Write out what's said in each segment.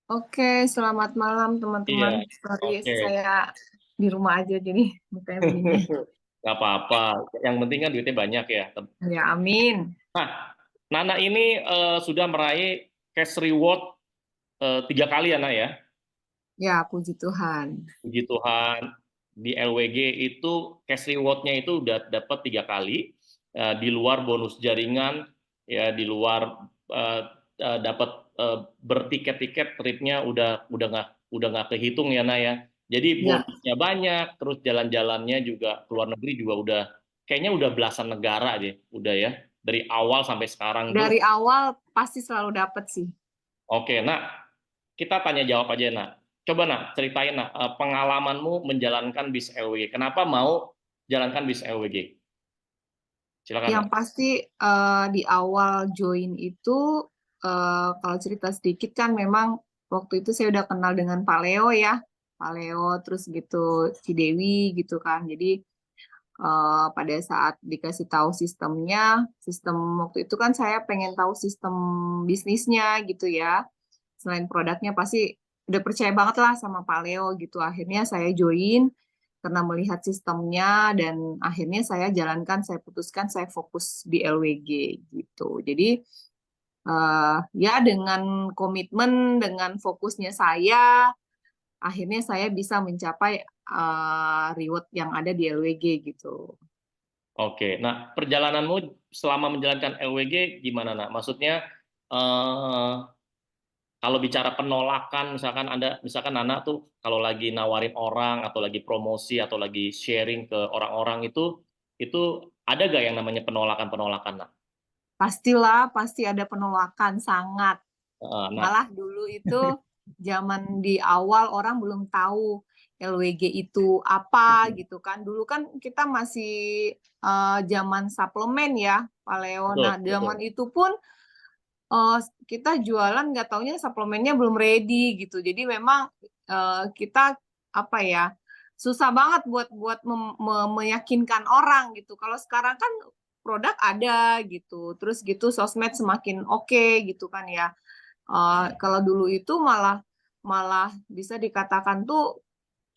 Oke, selamat malam Iya, teman-teman. Sorry, oke. saya di rumah aja jadi mukanya begini. Nggak apa-apa. Yang penting kan duitnya banyak ya. Ya, amin. Nah, Nana ini sudah meraih cash reward 3 kali ya, Nak ya. Ya, puji Tuhan. Puji Tuhan. Di LWG itu cash rewardnya itu udah dapat 3 kali. Di luar bonus jaringan, ya di luar eh, dapat bertiket-tiket tripnya udah nggak kehitung ya, Nak ya. Jadi Ya, bonusnya banyak, terus jalan-jalannya juga keluar negeri juga udah kayaknya udah belasan negara deh, udah ya. Dari awal sampai sekarang tuh. dari awal pasti selalu dapat sih. Oke, nak, kita tanya jawab aja, nak. Coba, nak, ceritain, nak, pengalamanmu menjalankan bis LWG. Kenapa mau jalankan bis LWG? Silakan, Yang nak. pasti di awal join itu kalau cerita sedikit kan memang waktu itu saya udah kenal dengan Pak Leo ya. Pak Leo terus gitu Cidewi gitu kan. Jadi pada saat dikasih tahu sistemnya, sistem waktu itu kan saya pengen tahu sistem bisnisnya gitu ya. Selain produknya pasti udah percaya banget lah sama Pak Leo gitu. Akhirnya saya join karena melihat sistemnya dan akhirnya saya jalankan, saya putuskan saya fokus di LWG gitu. Jadi ya dengan komitmen, dengan fokusnya saya, akhirnya saya bisa mencapai reward yang ada di LWG gitu. Oke, nah, perjalananmu selama menjalankan LWG gimana, nak? Maksudnya, eh, kalau bicara penolakan, misalkan anak tuh kalau lagi nawarin orang atau lagi promosi atau lagi sharing ke orang-orang itu ada gak yang namanya penolakan-penolakan, nak? Pastilah, pasti ada penolakan sangat. Nah, Malah dulu itu zaman di awal orang belum tahu LWG itu apa gitu kan. Dulu kan kita masih zaman suplemen ya, Pak Leo. betul, Nah, betul. zaman itu pun kita jualan nggak taunya suplemennya belum ready gitu. Jadi memang kita apa ya, susah banget buat buat meyakinkan orang gitu. Kalau sekarang kan produk ada gitu, terus gitu sosmed semakin oke gitu kan ya. Kalau dulu itu malah malah bisa dikatakan tuh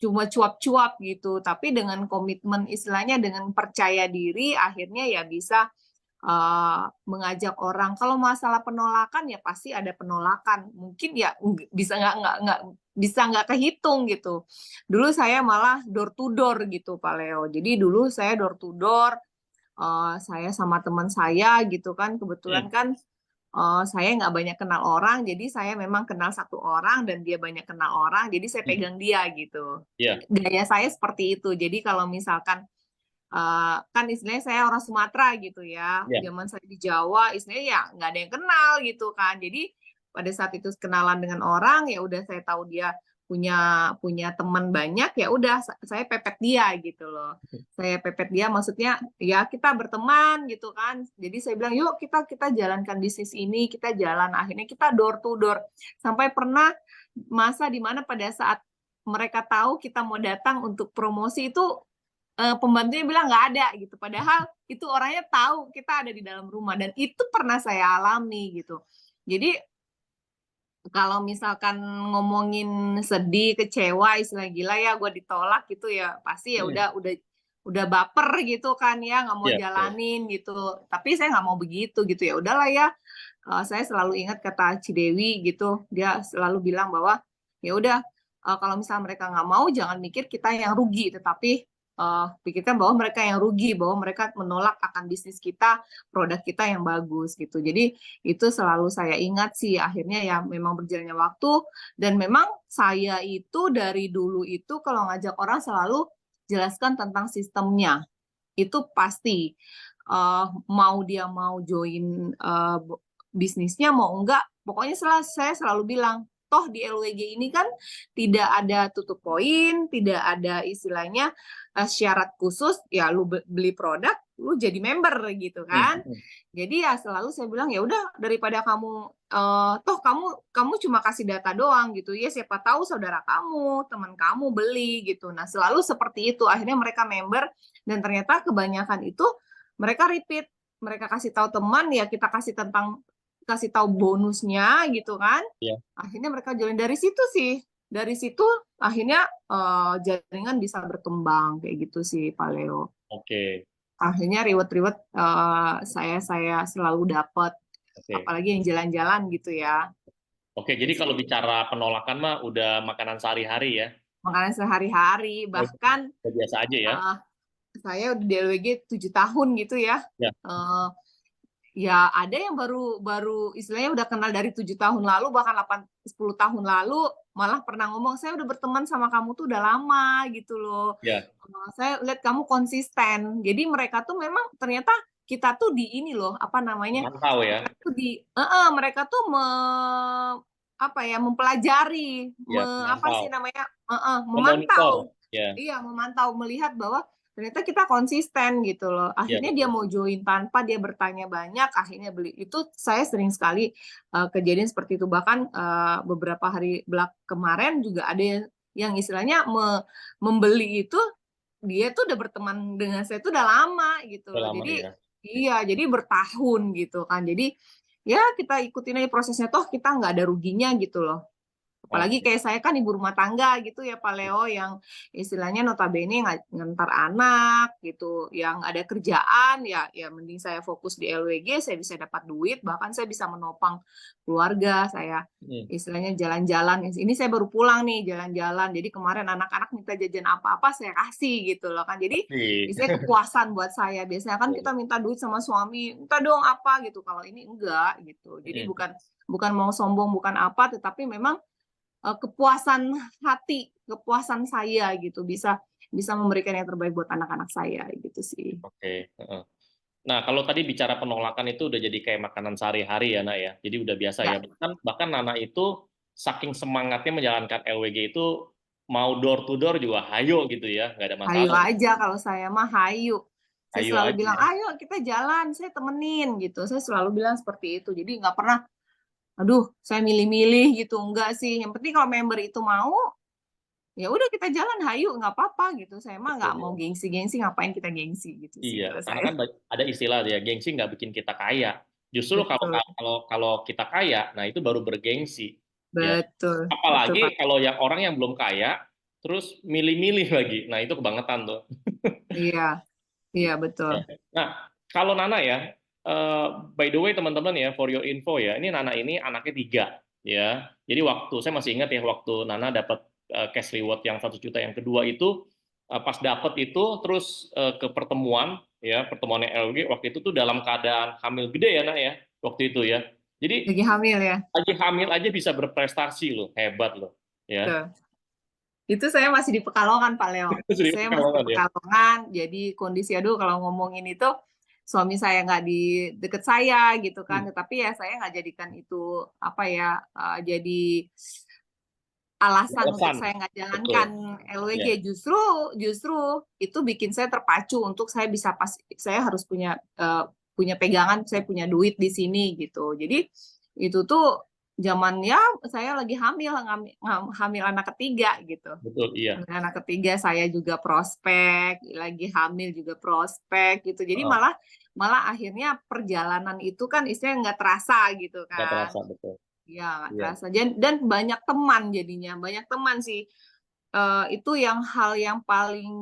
cuma cuap-cuap gitu, tapi dengan komitmen istilahnya dengan percaya diri akhirnya ya bisa mengajak orang. Kalau masalah penolakan ya pasti ada penolakan. Mungkin ya bisa nggak bisa nggak kehitung gitu. Dulu saya malah door to door gitu Pak Leo. Jadi dulu saya door to door, saya sama teman saya gitu kan. Kebetulan Hmm, kan saya nggak banyak kenal orang, jadi saya memang kenal satu orang dan dia banyak kenal orang, jadi saya hmm, pegang dia gitu. iya, Gaya saya seperti itu. Jadi kalau misalkan kan istilahnya saya orang Sumatera gitu ya. iya. Zaman saya di Jawa, istilahnya ya nggak ada yang kenal gitu kan. Jadi pada saat itu kenalan dengan orang, ya udah saya tahu dia punya punya teman banyak, ya udah saya pepet dia gitu loh. Saya pepet dia, maksudnya ya kita berteman gitu kan. Jadi saya bilang yuk kita kita jalankan bisnis ini, kita jalan. Akhirnya kita door to door. Sampai pernah masa di mana pada saat mereka tahu kita mau datang untuk promosi itu pembantunya bilang nggak ada gitu. Padahal itu orangnya tahu kita ada di dalam rumah dan itu pernah saya alami gitu. Jadi kalau misalkan ngomongin sedih, kecewa, istilah gila ya gue ditolak gitu ya pasti ya Hmm, udah baper gitu kan ya nggak mau iya, betul. jalanin gitu. Tapi saya nggak mau begitu gitu ya udahlah ya. Saya selalu ingat kata Cidewi gitu. Dia selalu bilang bahwa ya udah kalau misalnya mereka nggak mau jangan mikir kita yang rugi tetapi pikirkan bahwa mereka yang rugi, bahwa mereka menolak akan bisnis kita, produk kita yang bagus gitu. Jadi itu selalu saya ingat sih. Akhirnya ya memang berjalannya waktu dan memang saya itu dari dulu itu kalau ngajak orang selalu jelaskan tentang sistemnya. Itu pasti mau dia mau join bisnisnya mau enggak, pokoknya saya selalu bilang toh di LWG ini kan tidak ada tutup poin, tidak ada istilahnya syarat khusus ya lu beli produk lu jadi member gitu Hmm, kan. hmm. Jadi ya selalu saya bilang ya udah daripada kamu toh kamu kamu cuma kasih data doang gitu ya siapa tahu saudara kamu, teman kamu beli gitu. Nah, selalu seperti itu. Akhirnya mereka member dan ternyata kebanyakan itu mereka repeat. Mereka kasih tahu teman ya kita kasih tentang kasih tahu bonusnya gitu kan. Iya. Akhirnya mereka join dari situ sih. Dari situ akhirnya jaringan bisa berkembang kayak gitu sih, Pak Leo. Oke, Akhirnya reward-reward saya selalu dapat, oke. apalagi yang jalan-jalan gitu ya. Oke, Itu jadi kalau sih. bicara penolakan mah udah makanan sehari-hari ya. Makanan sehari-hari, Oh, bahkan udah biasa aja ya. eh, saya udah di LWG 7 tahun gitu ya. Ya, Eh, Ya, ada yang baru baru istilahnya udah kenal dari 7 tahun lalu, bahkan 10 tahun lalu, malah pernah ngomong, saya udah berteman sama kamu tuh udah lama gitu loh. ya, Saya lihat kamu konsisten. Jadi mereka tuh memang ternyata kita tuh di ini loh, apa namanya? mantau ya. Mereka tuh mereka tuh apa ya, mempelajari, Ya, apa sih mantau. namanya? Memonitor. Memantau. Ya, Iya, memantau, melihat bahwa ternyata kita konsisten gitu loh. ya Akhirnya dia betul. mau join tanpa dia bertanya banyak, akhirnya beli. Itu saya sering sekali kejadian seperti itu. Bahkan beberapa hari kemarin juga ada yang istilahnya membeli itu, dia tuh udah berteman dengan saya tuh udah lama gitu Udah loh. lama Jadi ya. iya, jadi bertahun gitu kan. Jadi ya kita ikutin aja prosesnya, toh kita nggak ada ruginya gitu loh. Apalagi Oke. kayak saya kan ibu rumah tangga gitu ya Pak Leo, yang istilahnya notabene ngantar anak gitu, yang ada kerjaan ya, ya mending saya fokus di LWG, saya bisa dapat duit, bahkan saya bisa menopang keluarga saya, Hmm. istilahnya jalan-jalan. Ini saya baru pulang nih jalan-jalan, jadi kemarin anak-anak minta jajan apa-apa saya kasih gitu loh kan. Jadi Oke. istilahnya kepuasan buat saya. Biasanya kan kita minta duit sama suami, minta dong apa gitu. Kalau ini enggak gitu. Jadi Hmm. bukan bukan mau sombong, bukan apa, tetapi memang kepuasan hati, kepuasan saya gitu, bisa bisa memberikan yang terbaik buat anak-anak saya gitu sih. Oke. Heeh. Nah, kalau tadi bicara penolakan itu udah jadi kayak makanan sehari-hari ya, Nak ya. Jadi udah biasa ya. Ya, Bahkan Nana itu saking semangatnya menjalankan LWG itu mau door to door juga hayo gitu ya, nggak ada hayu masalah. aja kalau saya mah hayu. Saya Hayo selalu aja bilang, ya. ayo kita jalan, saya temenin gitu. Saya selalu bilang seperti itu. Jadi nggak pernah, aduh, saya milih-milih gitu. Enggak sih. Yang penting kalau member itu mau, ya udah kita jalan, hayu, nggak apa-apa gitu. Saya mah nggak Betul mau ya. gengsi-gengsi, ngapain kita gengsi gitu sih Iya, kalau karena saya. kan ada istilah ya, gengsi nggak bikin kita kaya. Justru kalau Betul, kalau kalau kita kaya, nah itu baru bergengsi. Ya, betul, betul apalagi Pak. kalau yang orang yang belum kaya, terus milih-milih lagi. Nah itu kebangetan tuh. Iya, iya betul. Ya. Nah, kalau Nana ya, by the way teman-teman ya, for your info ya, ini Nana ini anaknya 3 ya. Jadi waktu saya masih ingat ya waktu Nana dapat cash reward yang 1 juta yang kedua itu, pas dapat itu terus ke pertemuan ya, pertemuannya LG waktu itu tuh dalam keadaan hamil gede ya Nak ya, waktu itu ya. Jadi Lagi hamil ya. lagi hamil aja bisa berprestasi loh, hebat loh ya. Tuh. Itu saya masih di Pekalongan, Pak Leo. Terus di Saya masih di Pekalongan ya. Pekalongan, jadi kondisi aduh kalau ngomongin itu suami saya nggak di deket saya gitu kan, Hmm, tetapi ya saya nggak jadikan itu apa ya jadi alasan untuk alasan, saya nggak betul. jalankan LWG. Ya, Justru justru itu bikin saya terpacu untuk saya bisa saya harus punya pegangan, saya punya duit di sini gitu. Jadi itu tuh zaman ya saya lagi hamil anak ketiga gitu. betul, iya. Anak ketiga saya juga prospek, lagi hamil juga prospek gitu. Jadi Heeh, malah malah akhirnya perjalanan itu kan istilahnya nggak terasa gitu nggak kan. terasa, betul. Iya, nggak Iya. terasa. Dan banyak teman jadinya, banyak teman sih. Itu yang hal yang paling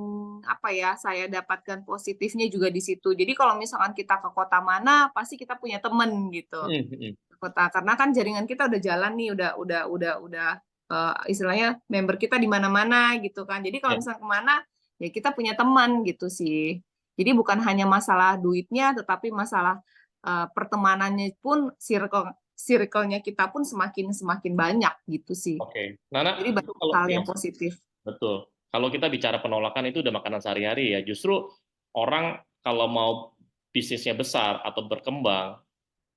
apa ya, saya dapatkan positifnya juga di situ. Jadi kalau misalkan kita ke kota mana, pasti kita punya temen gitu. Mhm, mhm. Ke kota karena kan jaringan kita udah jalan nih, udah istilahnya member kita di mana-mana gitu kan. Jadi kalau Ya, misalkan kemana, ya kita punya teman gitu sih. Jadi bukan hanya masalah duitnya, tetapi masalah pertemanannya pun circle-nya kita pun semakin semakin banyak gitu sih. oke. Nana, Jadi itu banyak kalau hal ya yang positif. betul. Kalau kita bicara penolakan itu udah makanan sehari-hari ya. Justru orang kalau mau bisnisnya besar atau berkembang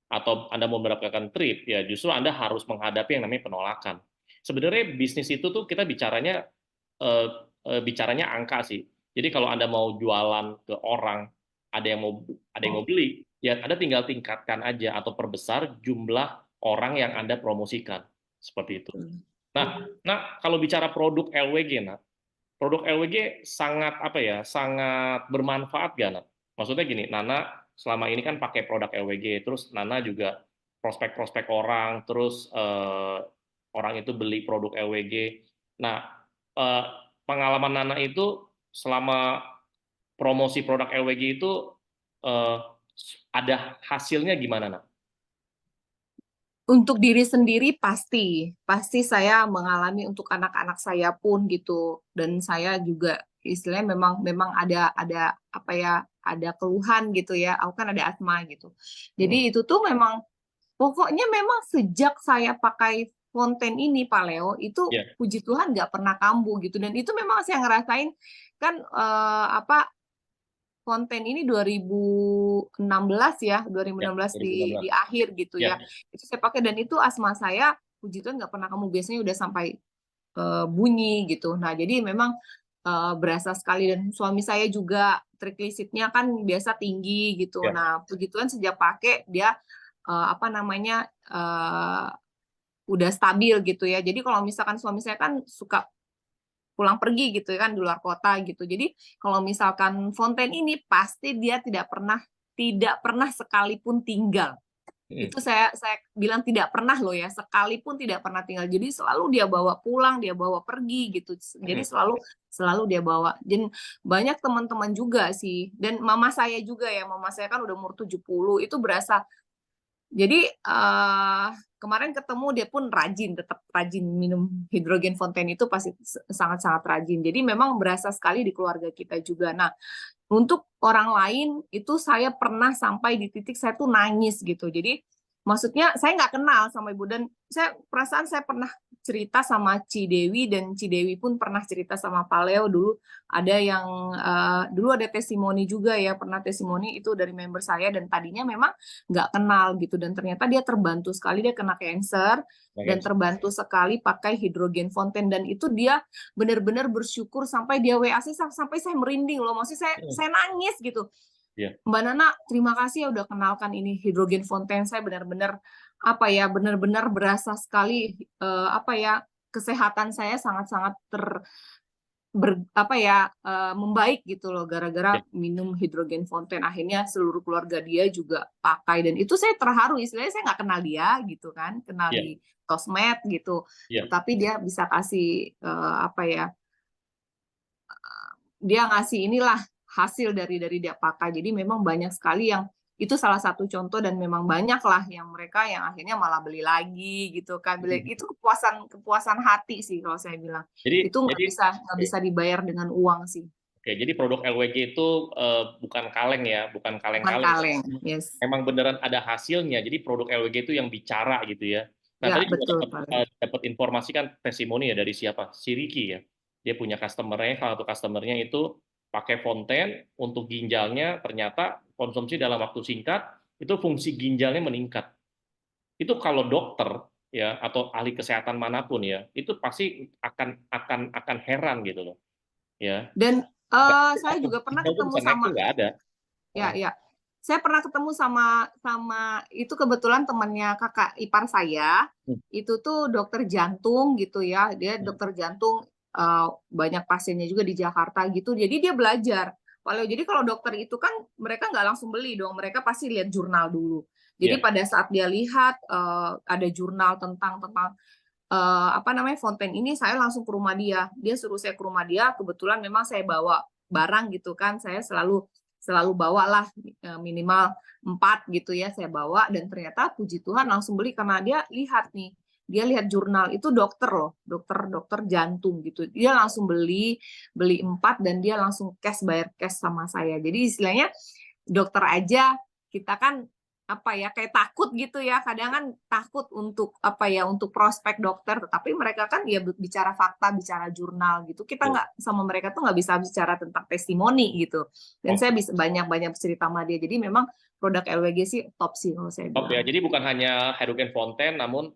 atau Anda mau mendapatkan trip ya justru Anda harus menghadapi yang namanya penolakan. Sebenarnya bisnis itu tuh kita eh, bicaranya angka sih. Jadi kalau Anda mau jualan ke orang, ada yang mau ada yang mau beli, ya Anda tinggal tingkatkan aja atau perbesar jumlah orang yang Anda promosikan. Seperti itu. Nah, kalau bicara produk LWG, nah, produk LWG sangat apa ya, sangat bermanfaat gak, Nat? Maksudnya gini, Nana selama ini kan pakai produk LWG, terus Nana juga prospek-prospek orang, terus orang itu beli produk LWG. Nah, eh, pengalaman Nana itu selama promosi produk LWG itu eh, ada hasilnya gimana, Nak? Untuk diri sendiri pasti saya mengalami, untuk anak-anak saya pun gitu, dan saya juga istilahnya memang ada apa ya, ada keluhan gitu ya, aku kan ada asma gitu. Hmm, Jadi itu tuh memang pokoknya memang sejak saya pakai Fonten ini Pak Leo itu ya, puji Tuhan nggak pernah kambuh gitu, dan itu memang saya ngerasain kan apa Konten ini 2016 ya, ya, 2016 di 2016. akhir gitu Ya, ya. Itu saya pakai dan itu asma saya puji Tuhan nggak pernah kamu, biasanya udah sampai bunyi gitu. Nah, jadi memang berasa sekali, dan suami saya juga trigliseridnya kan biasa tinggi gitu. ya. Nah, puji Tuhan sejak pakai dia apa namanya udah stabil gitu ya. Jadi kalau misalkan suami saya kan suka pulang pergi gitu kan di luar kota gitu. Jadi kalau misalkan Fonten ini pasti dia tidak pernah sekalipun tinggal. Hmm, Itu saya bilang tidak pernah loh ya, sekalipun tidak pernah tinggal. Jadi selalu dia bawa pulang, dia bawa pergi gitu. Jadi hmm. selalu selalu dia bawa. Dan banyak teman-teman juga sih. Dan mama saya juga ya, mama saya kan udah umur 70, itu berasa. Jadi kemarin ketemu dia pun rajin, tetap rajin minum hidrogen fonten itu pasti sangat-sangat rajin. Jadi memang berasa sekali di keluarga kita juga. Nah, untuk orang lain itu saya pernah sampai di titik saya tuh nangis gitu. Jadi maksudnya saya nggak kenal sama ibu, dan saya perasaan saya pernah cerita sama Cidewi, dan Cidewi pun pernah cerita sama Paleo dulu. Ada yang dulu ada testimoni juga ya, pernah testimoni itu dari member saya, dan tadinya memang nggak kenal gitu, dan ternyata dia terbantu sekali, dia kena cancer dan Bagus. terbantu sekali pakai hidrogen fonten, dan itu dia benar-benar bersyukur sampai dia WA saya, sampai saya merinding loh, maksudnya Hmm, saya nangis gitu. ya. Mbak Nana, terima kasih ya udah kenalkan ini hidrogen fonten. Saya benar-benar apa ya, benar-benar berasa sekali apa ya, kesehatan saya sangat-sangat apa ya, membaik gitu loh gara-gara Ya. minum hidrogen fonten. Akhirnya seluruh keluarga dia juga pakai, dan itu saya terharu, istilahnya saya nggak kenal dia gitu kan, kenal Ya. di sosmed gitu, Ya. tetapi dia bisa kasih apa ya, dia ngasih inilah hasil dari dia pakai. Jadi memang banyak sekali yang itu salah satu contoh, dan memang banyak lah yang mereka yang akhirnya malah beli lagi gitu kan. Itu kepuasan kepuasan hati sih kalau saya bilang. Jadi, Itu nggak jadi, bisa nggak oke. bisa dibayar dengan uang sih. Oke, jadi produk LWG itu bukan kaleng ya, bukan Bukan kaleng-kaleng. kaleng. Yes. Emang beneran ada hasilnya. Jadi produk LWG itu yang bicara gitu ya. Nah, Ya, tadi juga betul dapat Pak. dapat informasi kan testimoni ya dari siapa? Si Ricky ya. Dia punya customer-nya, salah satu customer-nya itu pakai Fonten untuk ginjalnya, ternyata konsumsi dalam waktu singkat itu fungsi ginjalnya meningkat. Itu kalau dokter ya atau ahli kesehatan manapun ya, itu pasti akan heran gitu loh. Ya. Dan Nggak, saya juga pernah ginjal tuh ketemu bisa naik sama, tuh nggak ada. ya, Heeh. ya. Saya pernah ketemu sama sama itu, kebetulan temannya kakak ipar saya. Hmm, Itu tuh dokter jantung gitu ya. Dia hmm. dokter jantung, banyak pasiennya juga di Jakarta gitu. Jadi dia belajar. Jadi kalau dokter itu kan mereka nggak langsung beli dong. Mereka pasti lihat jurnal dulu. Jadi Iya. pada saat dia lihat ada jurnal tentang tentang apa namanya Fonten ini, saya langsung ke rumah dia. Dia suruh saya ke rumah dia. Kebetulan memang saya bawa barang gitu kan. Saya selalu selalu bawalah minimal 4 gitu ya, saya bawa, dan ternyata puji Tuhan langsung beli karena dia lihat nih, dia lihat jurnal itu, dokter loh, dokter dokter jantung gitu, dia langsung beli beli 4, dan dia langsung cash, bayar cash sama saya. Jadi istilahnya dokter aja kita kan apa ya, kayak takut gitu ya, kadang kan takut untuk apa ya, untuk prospek dokter, tetapi mereka kan ya bicara fakta, bicara jurnal gitu, kita Betul. nggak sama mereka tuh nggak bisa bicara tentang testimoni gitu, dan saya Oke, bisa banyak-banyak cerita sama dia. Jadi memang produk LWG sih top sih kalau saya top ya. bilang. Jadi bukan hanya hydrogen Fonten, namun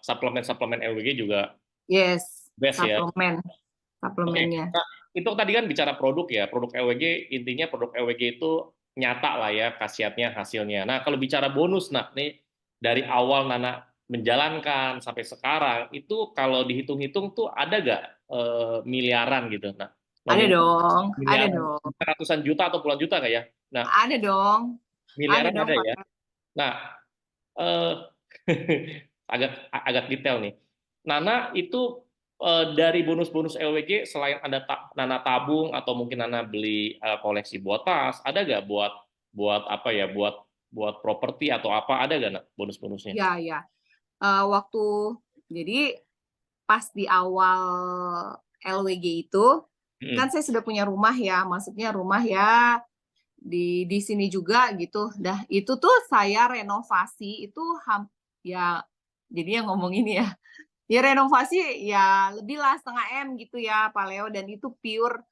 suplemen-suplemen LWG juga Yes, best ya. suplemen Oke, suplemennya. nah itu tadi kan bicara produk ya, produk LWG, intinya produk LWG itu nyata lah ya khasiatnya, hasilnya. Nah kalau bicara bonus, nah nih dari awal Nana menjalankan sampai sekarang, itu kalau dihitung-hitung tuh ada nggak miliaran gitu? Nah, Ada nominal dong, ada miliaran, dong, ratusan juta atau puluhan juta nggak ya? Nah, ada dong, ada miliaran dong ada Pak. ya. Nah, eh, agak detail nih. Nana itu dari bonus-bonus LWG selain ada Nana tabung atau mungkin Nana beli koleksi buat tas, ada nggak buat buat apa ya, buat properti atau apa, ada nggak Nak, bonus-bonusnya? Ya, ya. Waktu jadi pas di awal LWG itu kan Mm. saya sudah punya rumah ya, maksudnya rumah ya di sini juga gitu. Dah itu tuh saya renovasi itu ya jadi yang ngomong ini ya. Ya renovasi ya lebih lah 1,5 M gitu ya Pak Leo, dan itu pure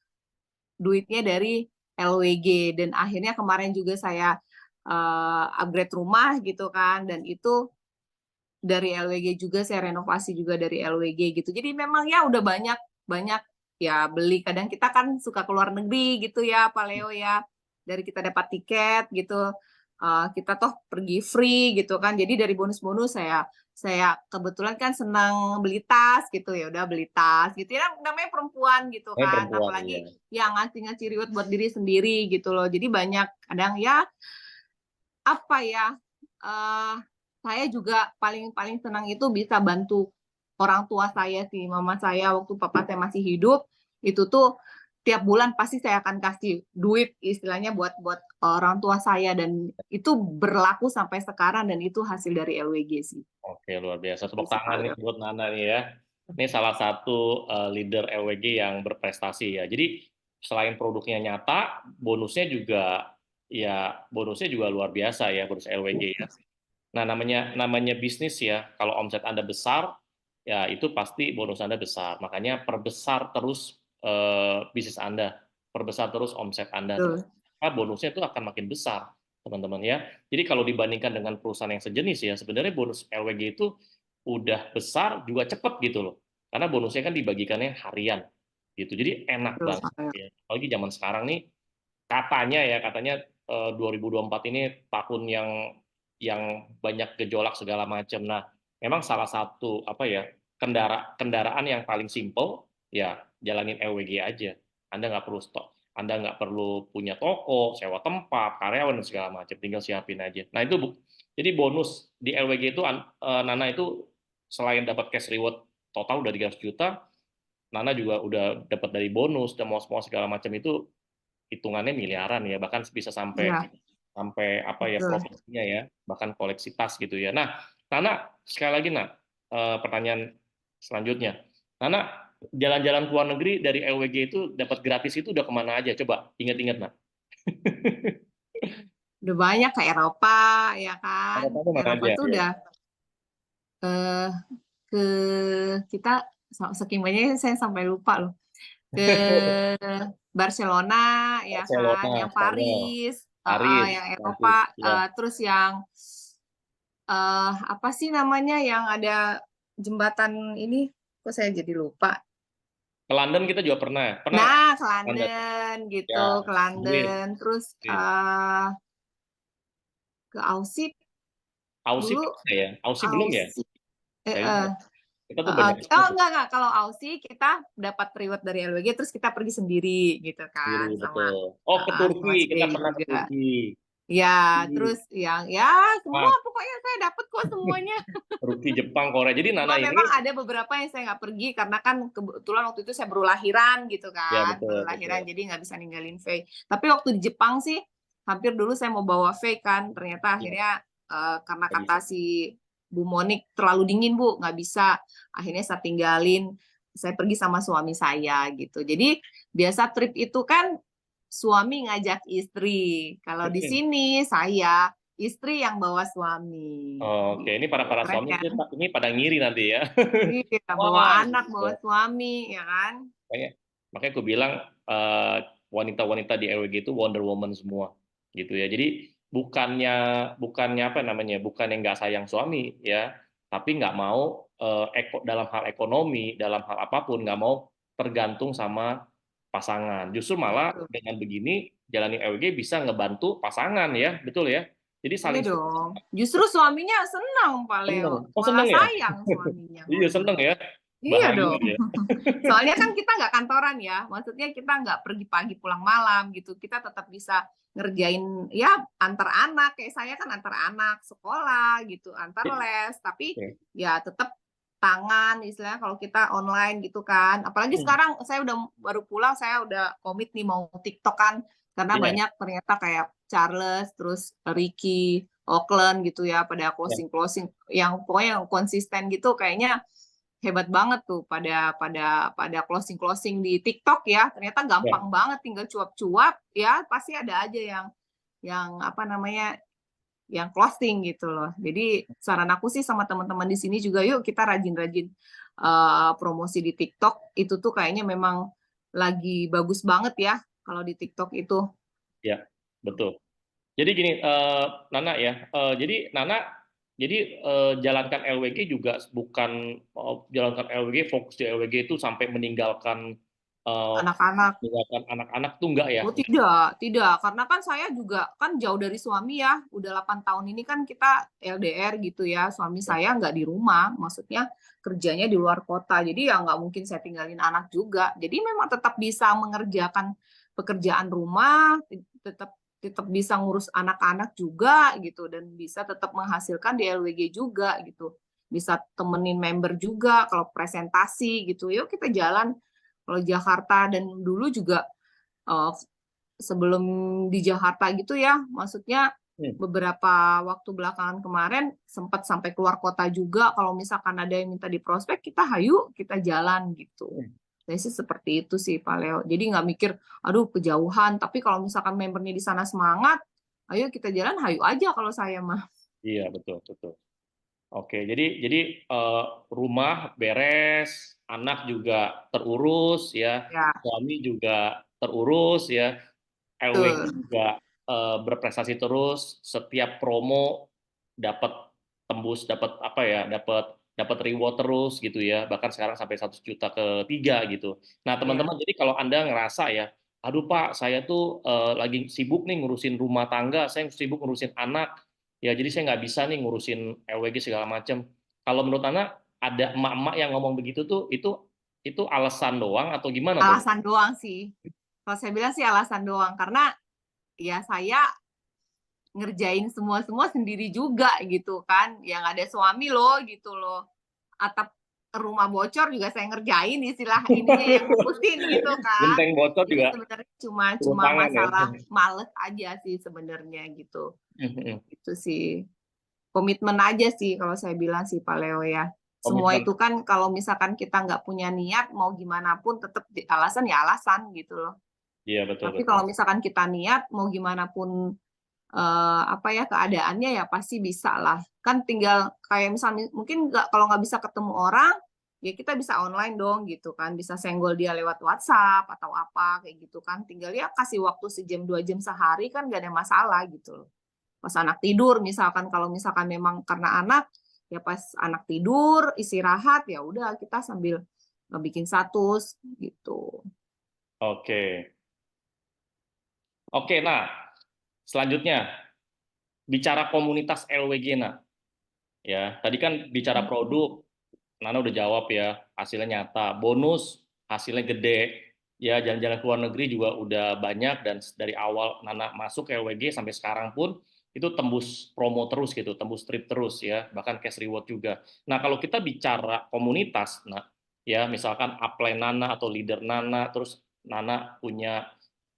duitnya dari LWG. Dan akhirnya kemarin juga saya upgrade rumah gitu kan, dan itu dari LWG juga, saya renovasi juga dari LWG gitu. Jadi memang ya udah banyak banyak ya beli. Kadang kita kan suka keluar negeri gitu ya Pak Leo ya. Dari kita dapat tiket gitu, kita toh pergi free gitu kan. Jadi dari bonus-bonus saya kebetulan kan senang beli tas gitu, ya udah beli tas gitu ya, namanya perempuan gitu kan. Perempuan Apalagi ya. yang ngasih-ngasih reward buat diri sendiri gitu loh. Jadi banyak kadang ya apa ya, saya juga paling paling senang itu bisa bantu orang tua saya sih, mama saya waktu papa saya masih hidup, itu tuh tiap bulan pasti saya akan kasih duit istilahnya buat buat orang tua saya, dan itu berlaku sampai sekarang, dan itu hasil dari LWG sih. Oke, luar biasa. Itu Tepuk sih tangan nih Pak. buat Nana nih ya. Ini salah satu leader LWG yang berprestasi ya. Jadi selain produknya nyata, bonusnya juga luar biasa ya, bonus LWG ya. Nah, namanya bisnis ya. Kalau omset Anda besar, ya itu pasti bonus Anda besar. Makanya perbesar terus bisnis Anda, perbesar terus omset Anda. Betul. Maka bonusnya itu akan makin besar, teman-teman ya. Jadi kalau dibandingkan dengan perusahaan yang sejenis ya, sebenarnya bonus LWG itu udah besar juga cepat gitu loh. Karena bonusnya kan dibagikannya harian gitu. Jadi enak Betul, banget Pak. ya. Apalagi zaman sekarang nih, katanya 2024 ini tahun yang banyak gejolak segala macam. Nah, memang salah satu apa ya, kendaraan yang paling simple ya jalanin LWG aja. Anda nggak perlu stok, Anda nggak perlu punya toko, sewa tempat, karyawan dan segala macam, tinggal siapin aja. Nah itu jadi bonus di LWG itu Nana itu selain dapat cash reward total udah 300 juta, Nana juga udah dapat dari bonus dan mau semua segala macam itu hitungannya miliaran ya, bahkan bisa sampai Iya, sampai apa ya betul. profesinya ya, bahkan koleksi tas gitu ya. Nah, Nana sekali lagi pertanyaan selanjutnya, Nana jalan-jalan ke luar negeri dari LWG itu dapat gratis itu udah kemana aja? Coba ingat-ingat Nak. Udah banyak ke Eropa ya kan. Eropa tuh mana Eropa aja tuh ya? udah eh, ke kita saking banyaknya saya sampai lupa loh. Ke Barcelona ya kan, Barcelona, yang Spanyol, Paris, Paris, yang Eropa, Prancis, ya. terus yang apa sih namanya yang ada jembatan ini, kok saya jadi lupa. Ke London kita juga pernah, pernah Nah, ke London, London gitu, ya, ke Inggris, London, terus Inggris. ke Aussie Aussie dulu, pernah ya? Aussie belum ya? Aussie. Eh, Kayaknya eh, kita tuh banyak Oh sekali enggak, kalau Aussie kita dapat reward dari LWG terus kita pergi sendiri gitu sendiri, kan, sama betul. Oh, ke Turki, sama kita Cidewi pernah ke juga. Turki. Ya, Ih, terus yang ya semua ah, pokoknya saya dapat kok semuanya. Turki, Jepang, Korea. Jadi Cuma Nana memang ini, ada beberapa yang saya nggak pergi karena kan kebetulan waktu itu saya baru lahiran gitu ya kan, betul, baru lahiran betul. jadi nggak bisa ninggalin Faye. Tapi waktu di Jepang sih hampir dulu saya mau bawa Faye kan, ternyata Ya, akhirnya karena nggak bisa. kata si Bu Monik terlalu dingin Bu, nggak bisa. Akhirnya saya tinggalin, saya pergi sama suami saya gitu. Jadi biasa trip itu kan suami ngajak istri. Kalau di Hmm. sini saya istri yang bawa suami. Oke, ini para Gitu. para Keren suami kan? ini pada ngiri nanti ya. Iya, bawa Wah, anak, gitu. bawa suami, ya kan? Makanya, makanya aku bilang eh, wanita-wanita di LWG itu Wonder Woman semua, gitu ya. Jadi bukannya bukannya apa namanya, bukan yang nggak sayang suami ya, tapi nggak mau dalam hal ekonomi, dalam hal apapun nggak mau tergantung sama pasangan. Justru malah Betul. dengan begini jalanin LWG bisa ngebantu pasangan ya, betul ya. Jadi Iya saling support. dong. Justru suaminya senang, Pak Leo. Seneng. Oh Malah seneng ya? sayang suaminya. Iya seneng ya. Iya Bahagia dong. dia. Soalnya kan kita nggak kantoran ya, maksudnya kita nggak pergi pagi pulang malam gitu. Kita tetap bisa ngerjain ya antar anak, kayak saya kan antar anak sekolah gitu, antar les, tapi Oke. ya tetap tangan istilahnya kalau kita online gitu kan. Apalagi sekarang saya udah baru pulang, saya udah komit nih mau TikTok kan, karena Iya, banyak ternyata kayak Charles, terus Ricky, Auckland gitu ya, pada iya, closing-closing yang pokoknya yang konsisten gitu kayaknya hebat banget tuh pada closing-closing di TikTok ya. Ternyata iya. gampang banget tinggal cuap-cuap ya pasti ada aja yang apa namanya yang closing gitu loh. Jadi saran aku sih sama teman-teman di sini juga yuk kita rajin-rajin promosi di TikTok itu tuh kayaknya memang lagi bagus banget ya kalau di TikTok itu. Ya, betul. Jadi gini, Nana ya, jalankan LWG juga bukan jalankan LWG, fokus di LWG itu sampai eh, Anak-anak. meninggalkan anak-anak tuh enggak ya? Oh tidak, tidak. Karena kan saya juga kan jauh dari suami ya. Udah 8 tahun ini kan kita LDR gitu ya. Suami saya nggak di rumah, maksudnya kerjanya di luar kota. Jadi ya nggak mungkin saya tinggalin anak juga. Jadi memang tetap bisa mengerjakan pekerjaan rumah, tetap tetap bisa ngurus anak-anak juga gitu dan bisa tetap menghasilkan di LWG juga gitu. Bisa temenin member juga kalau presentasi gitu. Yuk kita jalan kalau Jakarta dan dulu juga uh, sebelum di Jakarta gitu ya, maksudnya Hmm. beberapa waktu belakangan kemarin sempat sampai keluar kota juga. Kalau misalkan ada yang minta di prospek, kita hayu, kita jalan gitu. Hmm. Saya sih seperti itu sih Pak Leo. Jadi nggak mikir, aduh kejauhan. Tapi kalau misalkan membernya di sana semangat, ayo kita jalan, hayu aja kalau saya mah. Iya, betul, betul. Oke, jadi rumah beres, anak juga terurus ya, Ya, suami juga terurus ya, LWG betul. juga berprestasi terus, setiap promo dapat tembus, dapat apa ya, dapat dapat reward terus gitu ya, bahkan sekarang sampai 1 juta ketiga gitu. Nah Ya. teman-teman, jadi kalau Anda ngerasa ya, aduh Pak, saya tuh lagi sibuk nih ngurusin rumah tangga, saya sibuk ngurusin anak, ya jadi saya nggak bisa nih ngurusin LWG segala macam. Kalau menurut Anda ada emak-emak yang ngomong begitu tuh, itu alasan doang atau gimana tuh? Alasan doang sih. Kalau saya bilang sih alasan doang. Karena ya saya ngerjain semua-semua sendiri juga gitu kan. Yang ada suami loh gitu loh. Atap rumah bocor juga saya ngerjain istilah ininya yang ngurusin gitu kan. Genteng bocor Jadi juga sebenarnya cuma turun cuma tangan ya. masalah males aja sih sebenarnya gitu. Itu sih komitmen aja sih kalau saya bilang sih Pak Leo ya. Semua Komitmen. itu kan kalau misalkan kita nggak punya niat mau gimana pun tetap alasan ya alasan gitu loh. Iya, betul, Tapi betul. kalau misalkan kita niat mau gimana pun apa ya keadaannya ya pasti bisa lah. Kan tinggal kayak misalnya mungkin nggak kalau nggak bisa ketemu orang ya kita bisa online dong gitu kan. Bisa senggol dia lewat WhatsApp atau apa kayak gitu kan. Tinggal ya kasih waktu sejam 2 jam sehari kan nggak ada masalah gitu loh. Pas anak tidur misalkan kalau misalkan memang karena anak ya pas anak tidur istirahat ya udah kita sambil bikin status gitu. Oke. Oke, nah, selanjutnya bicara komunitas LWG, nah. Ya, tadi kan bicara produk, Nana udah jawab ya, hasilnya nyata. Bonus, hasilnya gede. Ya, jalan-jalan ke luar negeri juga udah banyak dan dari awal Nana masuk ke LWG sampai sekarang pun itu tembus promo terus gitu, tembus trip terus ya, bahkan cash reward juga. Nah, kalau kita bicara komunitas, nah ya misalkan upline Nana atau leader Nana, terus Nana punya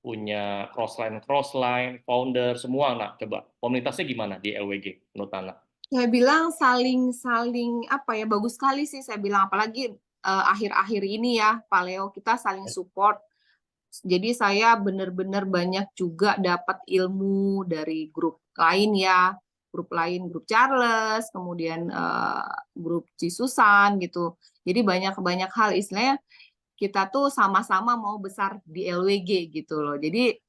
punya crossline, founder semua, nah coba komunitasnya gimana di LWG menurut Nana? Saya bilang saling apa ya bagus sekali sih saya bilang apalagi akhir-akhir ini ya Pak Leo kita saling support. Jadi saya benar-benar banyak juga dapat ilmu dari grup lain ya, grup Charles, kemudian grup Cisusan gitu. Jadi banyak-banyak hal istilahnya kita tuh sama-sama mau besar di LWG gitu loh. Jadi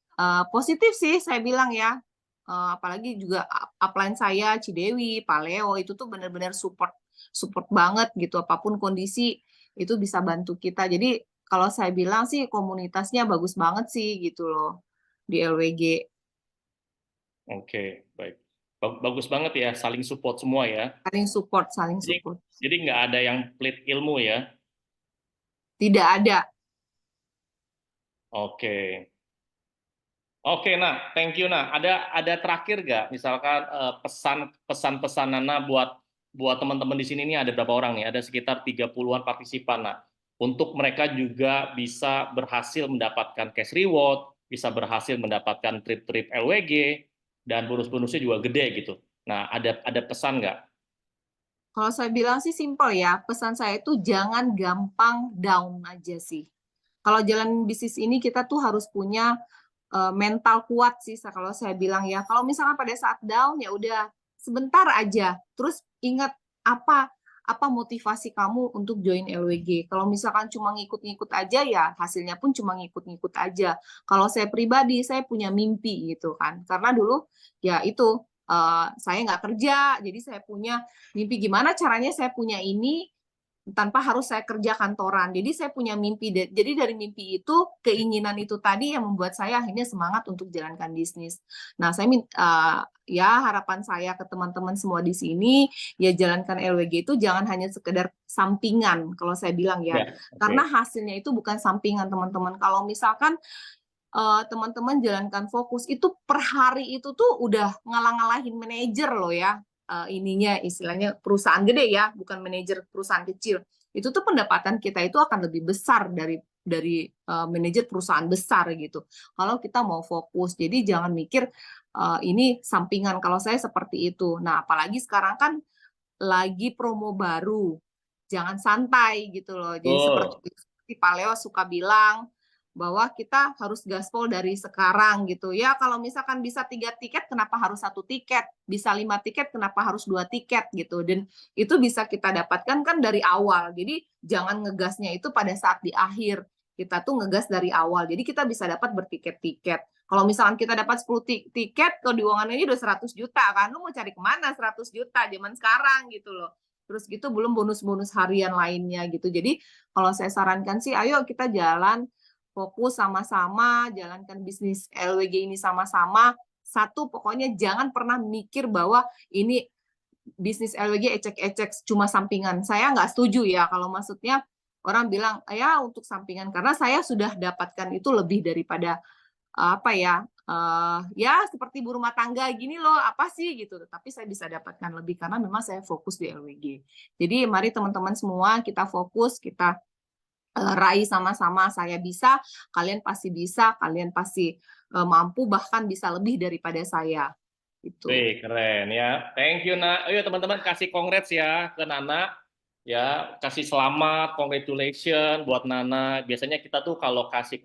positif sih saya bilang ya. Apalagi juga upline saya Cidewi, Paleo itu tuh benar-benar support support banget gitu apapun kondisi itu bisa bantu kita. Jadi kalau saya bilang sih komunitasnya bagus banget sih gitu loh di LWG. Oke, baik. Bagus banget ya, saling support semua ya. Saling support, saling Jadi support. jadi nggak ada yang pelit ilmu ya. Tidak ada. Oke. Oke, nah, thank you, nah. Ada terakhir nggak, misalkan pesan-pesan Nana buat teman-teman di sini nih, ada berapa orang nih? Ada sekitar 30-an partisipan, nah. Untuk mereka juga bisa berhasil mendapatkan cash reward, bisa berhasil mendapatkan trip-trip LWG, dan bonus-bonusnya juga gede gitu. Nah, ada pesan nggak? Kalau saya bilang sih simpel ya, pesan saya itu jangan gampang down aja sih. Kalau jalan bisnis ini kita tuh harus punya mental kuat sih kalau saya bilang ya. Kalau misalnya pada saat down ya udah sebentar aja. Terus ingat apa apa motivasi kamu untuk join LWG. Kalau misalkan cuma ngikut-ngikut aja ya hasilnya pun cuma ngikut-ngikut aja. Kalau saya pribadi saya punya mimpi gitu kan. Karena dulu ya itu saya nggak kerja, jadi saya punya mimpi gimana caranya saya punya ini tanpa harus saya kerja kantoran. Jadi saya punya mimpi. Jadi dari mimpi itu, keinginan itu tadi yang membuat saya akhirnya semangat untuk jalankan bisnis. Nah, saya ya harapan saya ke teman-teman semua di sini, ya jalankan LWG itu jangan hanya sekedar sampingan, kalau saya bilang ya. Ya, Karena oke. hasilnya itu bukan sampingan, teman-teman. Kalau misalkan teman-teman jalankan fokus itu per hari itu tuh udah ngalah-ngalahin manajer loh ya, ininya istilahnya perusahaan gede ya, bukan manajer perusahaan kecil. Itu tuh pendapatan kita itu akan lebih besar dari manajer perusahaan besar gitu. Kalau kita mau fokus, jadi jangan mikir ini sampingan. Kalau saya seperti itu. Nah, apalagi sekarang kan lagi promo baru, jangan santai gitu loh. Jadi seperti Betul. Pak Leo suka bilang bahwa kita harus gaspol dari sekarang gitu ya. Kalau misalkan bisa 3 tiket, kenapa harus 1 tiket? Bisa 5 tiket, kenapa harus 2 tiket gitu? Dan itu bisa kita dapatkan kan dari awal. Jadi jangan ngegasnya itu pada saat di akhir. Kita tuh ngegas dari awal. Jadi kita bisa dapat bertiket-tiket. Kalau misalkan kita dapat 10 tiket, kalau diuangan aja udah 100 juta kan. Lu mau cari kemana 100 juta zaman sekarang gitu loh. Terus gitu belum bonus-bonus harian lainnya gitu. Jadi kalau saya sarankan sih ayo kita jalan fokus sama-sama, jalankan bisnis LWG ini sama-sama. Satu, pokoknya jangan pernah mikir bahwa ini bisnis LWG ecek-ecek cuma sampingan. Saya nggak setuju ya kalau maksudnya orang bilang ya untuk sampingan karena saya sudah dapatkan itu lebih daripada apa ya ya seperti ibu rumah tangga gini loh apa sih gitu tapi saya bisa dapatkan lebih karena memang saya fokus di LWG. Jadi mari teman-teman semua kita fokus kita raih sama-sama. Saya bisa, kalian pasti bisa, kalian pasti mampu, bahkan bisa lebih daripada saya. Itu. Wih, keren ya. Thank you, Nak. Ayo teman-teman kasih congrats ya ke Nana. Ya, kasih selamat, congratulations buat Nana. Biasanya kita tuh kalau kasih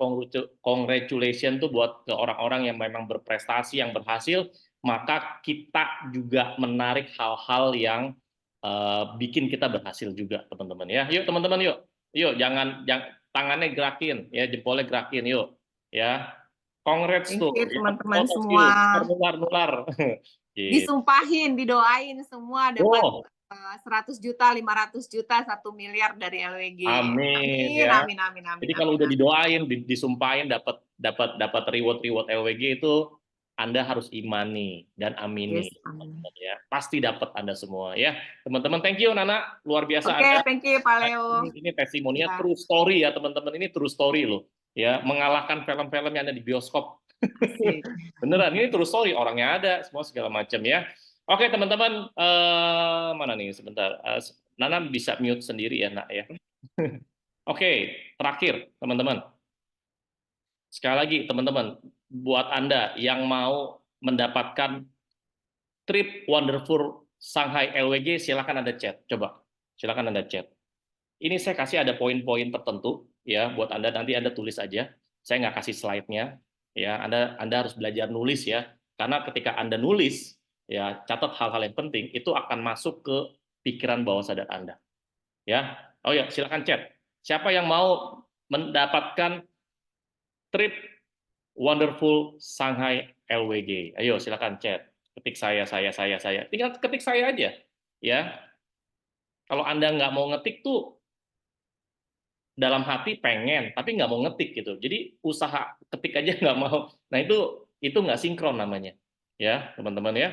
congratulations tuh buat ke orang-orang yang memang berprestasi, yang berhasil, maka kita juga menarik hal-hal yang bikin kita berhasil juga, teman-teman ya. Yuk, teman-teman, yuk. Yuk, jangan tangannya gerakin, ya, jempolnya gerakin, yuk. Ya. Congrats Thank tuh, you ya. teman-teman Foto semua. yuk, nular-nular. Gitu. Disumpahin, didoain semua dapat Oh, 100 juta, 500 juta, 1 miliar dari LWG. amin Amin, ya. amin, amin, amin, Jadi kalau amin, udah amin. didoain, disumpahin dapat dapat dapat reward LWG itu Anda harus imani dan amini, Yes, amin. teman-teman ya. Pasti dapat Anda semua ya. Teman-teman, thank you Nana, luar biasa Oke, Anda. thank you Pak Leo. Ini testimoninya Ya, true story ya teman-teman. Ini true story loh. Ya, mengalahkan film-film yang ada di bioskop. asik. Beneran, ini true story. Orangnya ada, semua segala macam ya. Oke teman-teman, mana nih sebentar. Nana bisa mute sendiri ya, Nak ya. Oke, terakhir teman-teman. Sekali lagi teman-teman, buat Anda yang mau mendapatkan trip wonderful Shanghai LWG, silakan Anda chat. Coba, silakan Anda chat. Ini saya kasih ada poin-poin tertentu ya buat Anda, nanti Anda tulis aja. Saya nggak kasih slide-nya ya. Anda harus belajar nulis ya. Karena ketika Anda nulis ya, catat hal-hal yang penting itu akan masuk ke pikiran bawah sadar Anda. Ya. Oh ya, silakan chat. Siapa yang mau mendapatkan trip wonderful Shanghai LWG? Ayo silakan chat. Ketik saya. Tinggal ketik saya aja. Ya. Kalau Anda nggak mau ngetik tuh dalam hati pengen tapi nggak mau ngetik gitu, jadi usaha ketik aja nggak mau. Nah itu nggak sinkron namanya ya teman-teman ya.